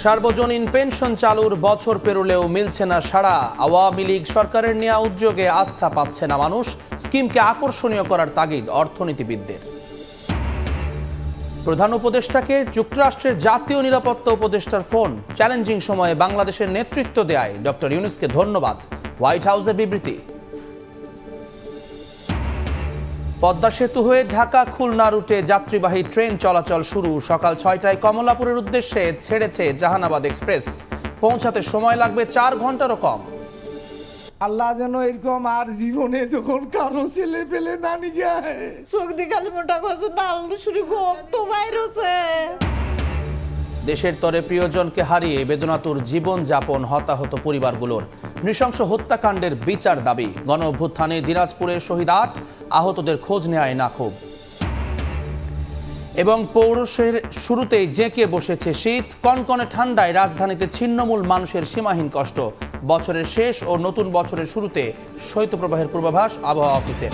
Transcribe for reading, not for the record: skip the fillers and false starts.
সার্বজনীন পেনশন চালুর বছর পেরোলেও মিলছে না সাড়া। আওয়ামী লীগ সরকারের নেওয়া উদ্যোগে আস্থা পাচ্ছে না মানুষ। স্কিমকে আকর্ষণীয় করার তাগিদ অর্থনীতিবিদদের। প্রধান উপদেষ্টাকে যুক্তরাষ্ট্রের জাতীয় নিরাপত্তা উপদেষ্টার ফোন। চ্যালেঞ্জিং সময়ে বাংলাদেশের নেতৃত্ব দেয়ায় ডক্টর ইউনূসকে ধন্যবাদ, হোয়াইট হাউসের বিবৃতি। পদ্মা সেতু হয়ে ঢাকা খুলনা রুটে যাত্রীবাহী ট্রেন চলাচল শুরু। সকাল 6টায় কমলাপুরের উদ্দেশ্যে ছেড়েছে জাহানাবাদ এক্সপ্রেস। পৌঁছাতে সময় লাগবে 4 ঘন্টারও কম। আল্লাহ যেন এরকম আর জীবনে যখন কারো ছেলে পেলে না নিয়ে চোখ দিকালে মোটা কথা নাল শুরু তো বাইর হচ্ছে। দেশের তরে প্রিয়জনকে হারিয়ে বেদনাতুর জীবনযাপন হতাহত পরিবারগুলোর। নৃশংস হত্যাকাণ্ডের বিচার দাবি। গণ অভ্যুত্থানে দিনাজপুরের শহীদ 8, আহতদের খোঁজ নেয় না খুব। এবং পৌরুষের শুরুতেই জেঁকে বসেছে শীত। কনকনে ঠান্ডায় রাজধানীতে ছিন্নমূল মানুষের সীমাহীন কষ্ট। বছরের শেষ ও নতুন বছরের শুরুতে শৈত্যপ্রবাহের পূর্বাভাস আবহাওয়া অফিসের।